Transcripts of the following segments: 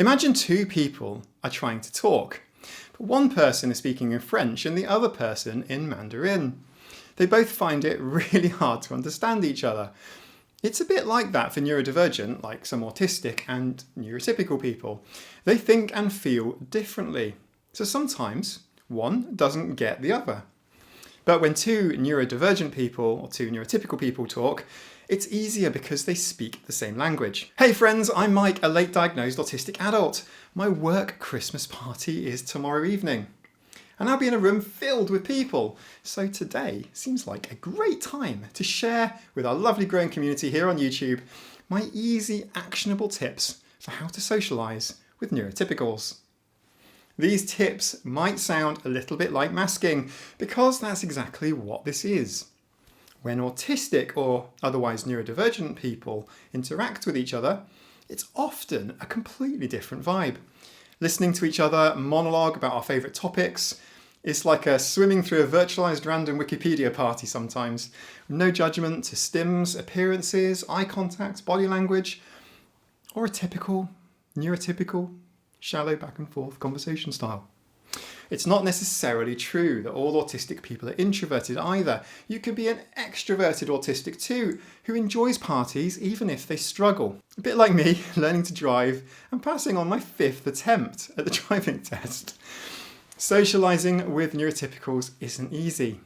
Imagine two people are trying to talk, but one person is speaking in French and the other person in Mandarin. They both find it really hard to understand each other. It's a bit like that for neurodivergent, like some autistic and neurotypical people. They think and feel differently. So sometimes one doesn't get the other. But when two neurodivergent people or two neurotypical people talk, it's easier because they speak the same language. Hey friends, I'm Mike, a late diagnosed autistic adult. My work Christmas party is tomorrow evening. And I'll be in a room filled with people. So today seems like a great time to share with our lovely growing community here on YouTube my easy, actionable tips for how to socialise with neurotypicals. These tips might sound a little bit like masking because that's exactly what this is. When autistic or otherwise neurodivergent people interact with each other, it's often a completely different vibe. Listening to each other monologue about our favourite topics is like swimming through a virtualised random Wikipedia party sometimes. No judgment to stims, appearances, eye contact, body language, or a typical, neurotypical, shallow back and forth conversation style. It's not necessarily true that all autistic people are introverted either. You could be an extroverted autistic too, who enjoys parties even if they struggle. A bit like me, learning to drive and passing on my 5th attempt at the driving test. Socialising with neurotypicals isn't easy.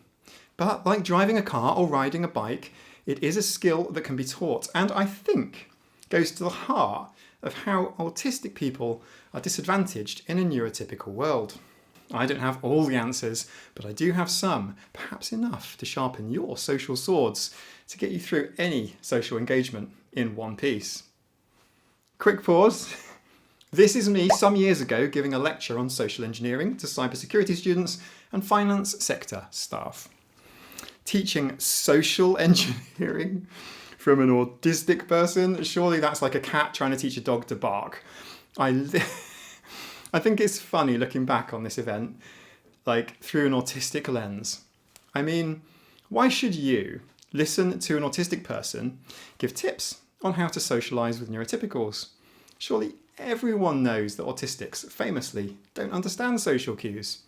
But like driving a car or riding a bike, it is a skill that can be taught and I think goes to the heart of how autistic people are disadvantaged in a neurotypical world. I don't have all the answers, but I do have some, perhaps enough to sharpen your social swords to get you through any social engagement in one piece. Quick pause. This is me some years ago giving a lecture on social engineering to cybersecurity students and finance sector staff. Teaching social engineering from an autistic person? Surely that's like a cat trying to teach a dog to bark. I think it's funny looking back on this event, like through an autistic lens. I mean, why should you listen to an autistic person give tips on how to socialise with neurotypicals? Surely everyone knows that autistics famously don't understand social cues.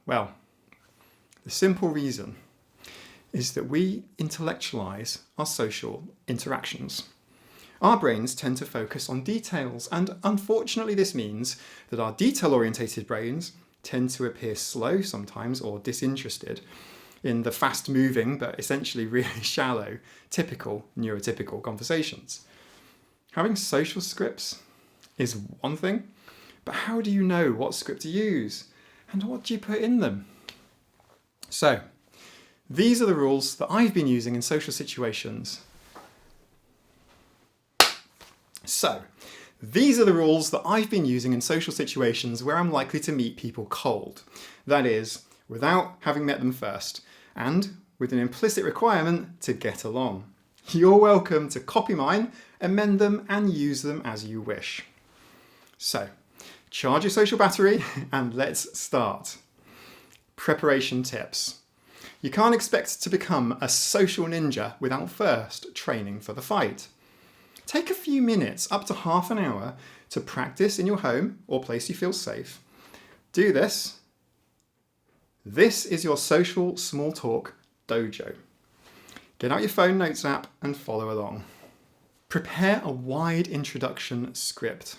Well, the simple reason is that we intellectualise our social interactions. Our brains tend to focus on details, and unfortunately this means that our detail-orientated brains tend to appear slow sometimes or disinterested in the fast-moving but essentially really shallow, typical neurotypical conversations. Having social scripts is one thing, but how do you know what script to use and what do you put in them? So, these are the rules that I've been using in social situations. Where I'm likely to meet people cold. That is, without having met them first, and with an implicit requirement to get along. You're welcome to copy mine, amend them, and use them as you wish. So, charge your social battery, and let's start. Preparation tips. You can't expect to become a social ninja without first training for the fight. Take a few minutes, up to half an hour, to practice in your home or place you feel safe. Do this. This is your social small talk dojo. Get out your phone notes app and follow along. Prepare a wide introduction script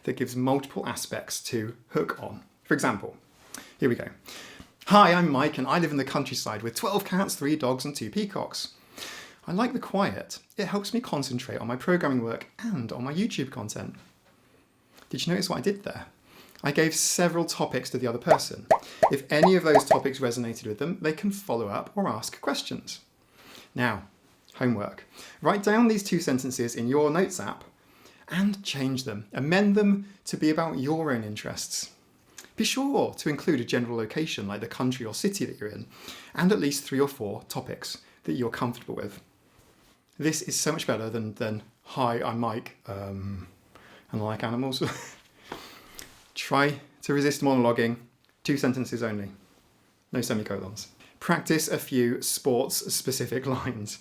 that gives multiple aspects to hook on. For example, here we go. Hi, I'm Mike and I live in the countryside with 12 cats, 3 dogs and 2 peacocks. I like the quiet. It helps me concentrate on my programming work and on my YouTube content. Did you notice what I did there? I gave several topics to the other person. If any of those topics resonated with them, they can follow up or ask questions. Now, homework. Write down these 2 sentences in your notes app and change them. Amend them to be about your own interests. Be sure to include a general location like the country or city that you're in, and at least 3 or 4 topics that you're comfortable with. This is so much better than hi, I'm Mike, and I like animals. Try to resist monologuing, 2 sentences only, no semicolons. Practice a few sports-specific lines.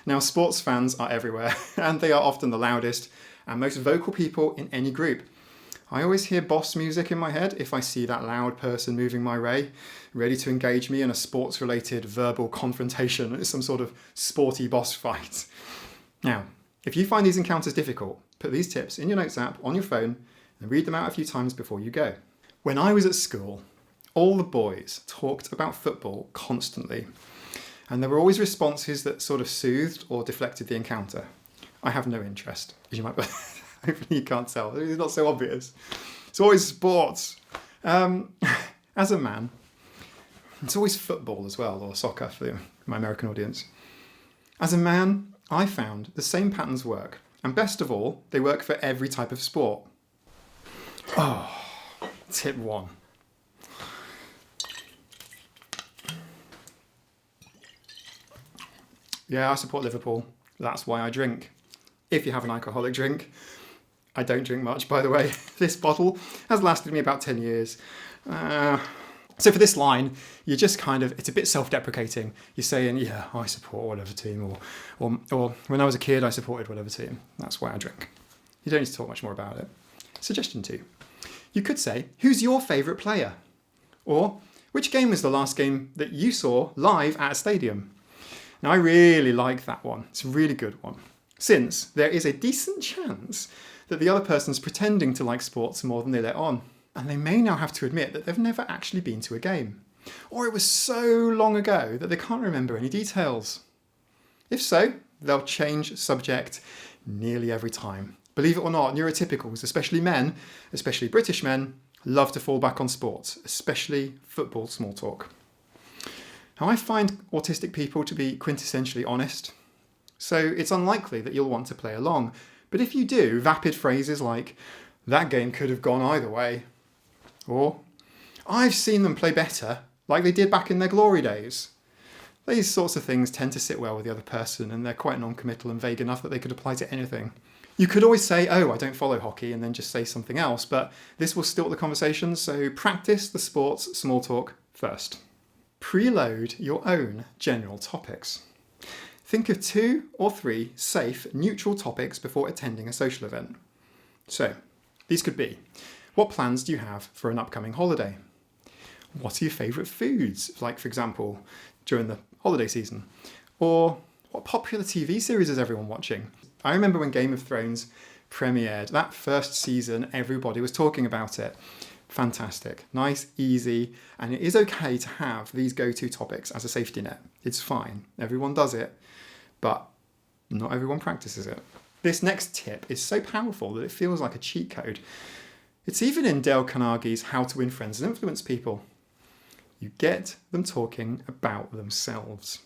Now, sports fans are everywhere, and they are often the loudest and most vocal people in any group. I always hear boss music in my head if I see that loud person moving my way, ready to engage me in a sports-related verbal confrontation. It's some sort of sporty boss fight. Now, if you find these encounters difficult, put these tips in your notes app on your phone and read them out a few times before you go. When I was at school, all the boys talked about football constantly, and there were always responses that sort of soothed or deflected the encounter. I have no interest, as you might hopefully you can't tell. It's not so obvious. It's always sports. As a man, it's always football as well, or soccer for my American audience. As a man, I found the same patterns work. And best of all, they work for every type of sport. Oh, tip 1. Yeah, I support Liverpool. That's why I drink. If you have an alcoholic drink, I don't drink much, by the way. This bottle has lasted me about 10 years. So for this line, you're just it's a bit self-deprecating. You're saying, yeah, I support whatever team, or when I was a kid, I supported whatever team. That's why I drink. You don't need to talk much more about it. Suggestion 2. You could say, who's your favourite player? Or, which game was the last game that you saw live at a stadium? Now, I really like that one. It's a really good one. Since there is a decent chance that the other person's pretending to like sports more than they let on. And they may now have to admit that they've never actually been to a game. Or it was so long ago that they can't remember any details. If so, they'll change subject nearly every time. Believe it or not, neurotypicals, especially men, especially British men, love to fall back on sports, especially football small talk. Now, I find autistic people to be quintessentially honest, so it's unlikely that you'll want to play along. But if you do, vapid phrases like, that game could have gone either way, or, I've seen them play better, like they did back in their glory days. These sorts of things tend to sit well with the other person, and they're quite non-committal and vague enough that they could apply to anything. You could always say, oh, I don't follow hockey, and then just say something else, but this will stilt the conversation, so practice the sports small talk first. Preload your own general topics. Think of 2 or 3 safe, neutral topics before attending a social event. So, these could be, what plans do you have for an upcoming holiday? What are your favourite foods, like for example, during the holiday season? Or what popular TV series is everyone watching? I remember when Game of Thrones premiered, that first season, everybody was talking about it. Fantastic, nice, easy, and it is okay to have these go-to topics as a safety net. It's fine, everyone does it, but not everyone practices it. This next tip is so powerful that it feels like a cheat code. It's even in Dale Carnegie's How to Win Friends and Influence People. You get them talking about themselves.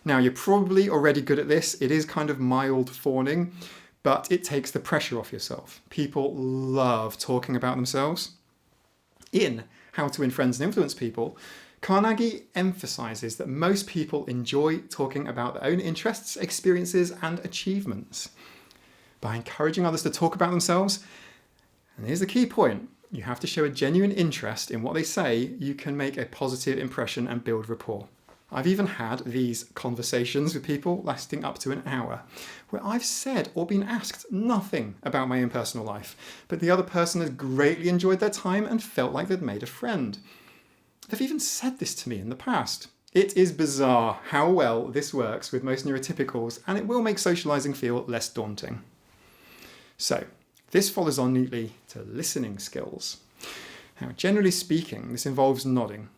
Now, you're probably already good at this. It is kind of mild fawning, but it takes the pressure off yourself. People love talking about themselves. In How to Win Friends and Influence People, Carnegie emphasises that most people enjoy talking about their own interests, experiences, and achievements. By encouraging others to talk about themselves, and here's the key point, you have to show a genuine interest in what they say, you can make a positive impression and build rapport. I've even had these conversations with people lasting up to an hour, where I've said or been asked nothing about my own personal life, but the other person has greatly enjoyed their time and felt like they'd made a friend. They've even said this to me in the past. It is bizarre how well this works with most neurotypicals, and it will make socializing feel less daunting. So, this follows on neatly to listening skills. Now, generally speaking, this involves nodding.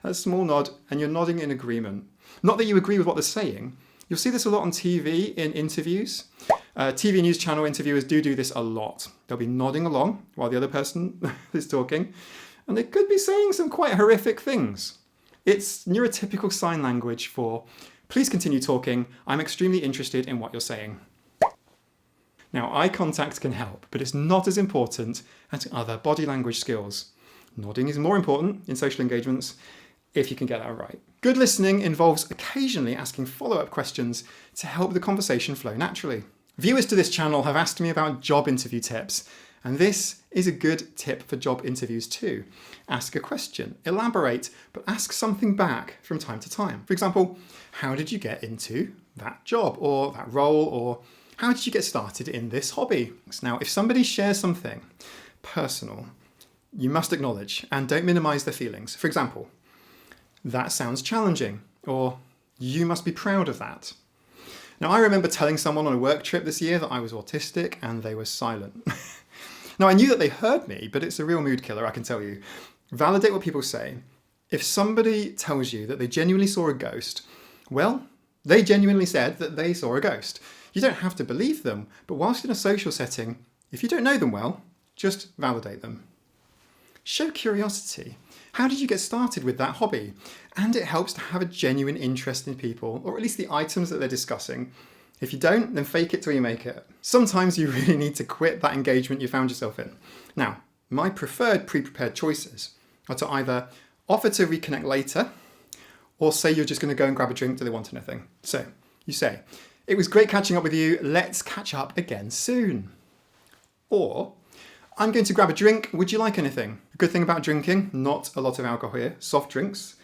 A small nod, and you're nodding in agreement. Not that you agree with what they're saying. You'll see this a lot on TV in interviews. TV news channel interviewers do this a lot. They'll be nodding along while the other person is talking, and they could be saying some quite horrific things. It's neurotypical sign language for, please continue talking, I'm extremely interested in what you're saying. Now, eye contact can help, but it's not as important as other body language skills. Nodding is more important in social engagements if you can get that right. Good listening involves occasionally asking follow-up questions to help the conversation flow naturally. Viewers to this channel have asked me about job interview tips, and this is a good tip for job interviews too. Ask a question, elaborate, but ask something back from time to time. For example, how did you get into that job or that role, or How did you get started in this hobby? Now, if somebody shares something personal, you must acknowledge and don't minimize their feelings. For example, that sounds challenging, or you must be proud of that. Now, I remember telling someone on a work trip this year that I was autistic and they were silent. Now, I knew that they heard me, but it's a real mood killer, I can tell you. Validate what people say. If somebody tells you that they genuinely saw a ghost, well, they genuinely said that they saw a ghost. You don't have to believe them, but whilst in a social setting, if you don't know them well, just validate them. Show curiosity. How did you get started with that hobby? And it helps to have a genuine interest in people, or at least the items that they're discussing. If you don't, then fake it till you make it. Sometimes you really need to quit that engagement you found yourself in. Now, my preferred pre-prepared choices are to either offer to reconnect later, or say you're just going to go and grab a drink, do they want anything? So, you say, it was great catching up with you, let's catch up again soon. Or, I'm going to grab a drink, would you like anything? The good thing about drinking, not a lot of alcohol here, soft drinks,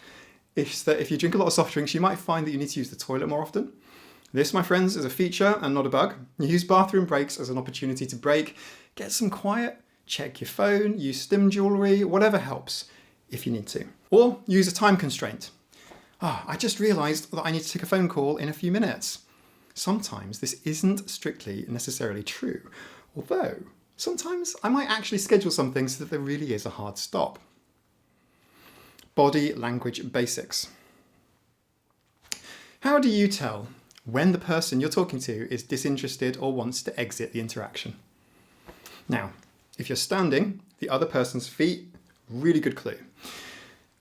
is that if you drink a lot of soft drinks, you might find that you need to use the toilet more often. This, my friends, is a feature and not a bug. You use bathroom breaks as an opportunity to break, get some quiet, check your phone, use stim jewellery, whatever helps, if you need to. Or use a time constraint. I just realised that I need to take a phone call in a few minutes. Sometimes this isn't strictly necessarily true, although sometimes I might actually schedule something so that there really is a hard stop. Body language basics. How do you tell when the person you're talking to is disinterested or wants to exit the interaction? Now, if you're standing, the other person's feet, really good clue.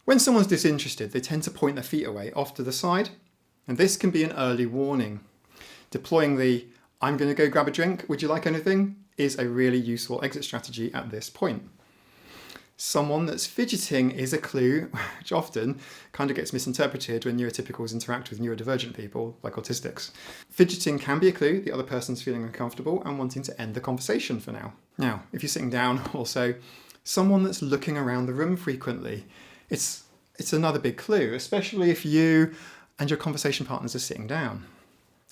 When someone's disinterested, they tend to point their feet away off to the side, and this can be an early warning. Deploying the "I'm going to go grab a drink, would you like anything?" is a really useful exit strategy at this point. Someone that's fidgeting is a clue, which often kind of gets misinterpreted when neurotypicals interact with neurodivergent people, like autistics. Fidgeting can be a clue the other person's feeling uncomfortable and wanting to end the conversation for now. Now, if you're sitting down, also, someone that's looking around the room frequently, it's another big clue, especially if you and your conversation partners are sitting down.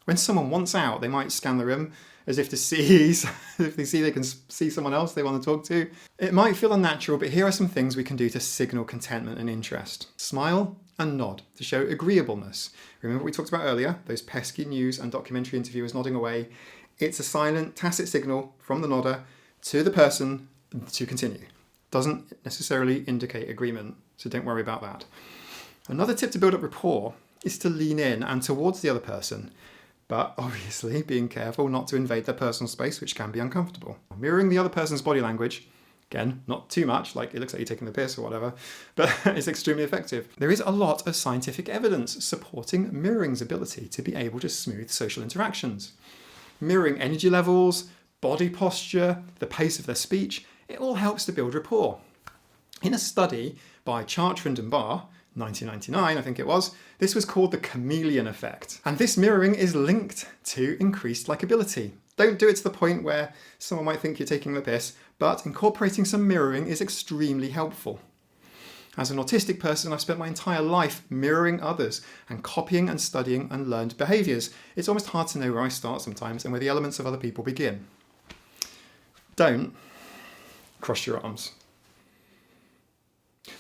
When someone wants out, they might scan the room as if to see if they can see someone else they want to talk to. It might feel unnatural, but here are some things we can do to signal contentment and interest. Smile and nod to show agreeableness. Remember what we talked about earlier, those pesky news and documentary interviewers nodding away? It's a silent, tacit signal from the nodder to the person to continue. Doesn't necessarily indicate agreement, so don't worry about that. Another tip to build up rapport is to lean in and towards the other person, but obviously being careful not to invade their personal space, which can be uncomfortable. Mirroring the other person's body language, again, not too much, like it looks like you're taking the piss or whatever, but it's extremely effective. There is a lot of scientific evidence supporting mirroring's ability to be able to smooth social interactions. Mirroring energy levels, body posture, the pace of their speech, it all helps to build rapport. In a study by Chartrand and Barr, 1999, I think it was, this was called the Chameleon effect. And this mirroring is linked to increased likability. Don't do it to the point where someone might think you're taking the piss, but incorporating some mirroring is extremely helpful. As an autistic person, I've spent my entire life mirroring others and copying and studying and learned behaviours. It's almost hard to know where I start sometimes and where the elements of other people begin. Don't cross your arms.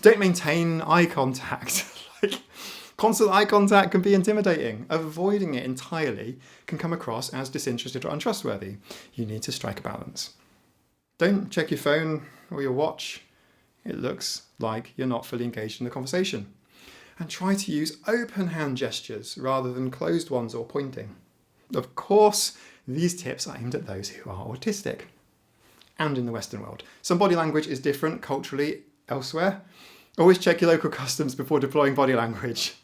Don't maintain eye contact. Constant eye contact can be intimidating. Avoiding it entirely can come across as disinterested or untrustworthy. You need to strike a balance. Don't check your phone or your watch. It looks like you're not fully engaged in the conversation. And try to use open hand gestures rather than closed ones or pointing. Of course, these tips are aimed at those who are autistic and in the Western world. Some body language is different culturally elsewhere. Always check your local customs before deploying body language.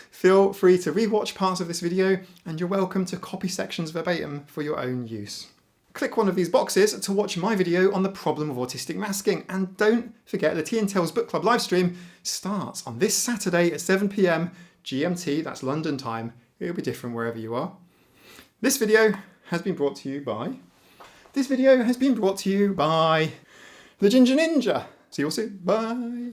Feel free to rewatch parts of this video, and you're welcome to copy sections verbatim for your own use. Click one of these boxes to watch my video on the problem of autistic masking, and don't forget the Tea and Tales Book Club livestream starts on this Saturday at 7 p.m. GMT, that's London time. It'll be different wherever you are. This video has been brought to you by the Ginger Ninja. See you all soon. Bye.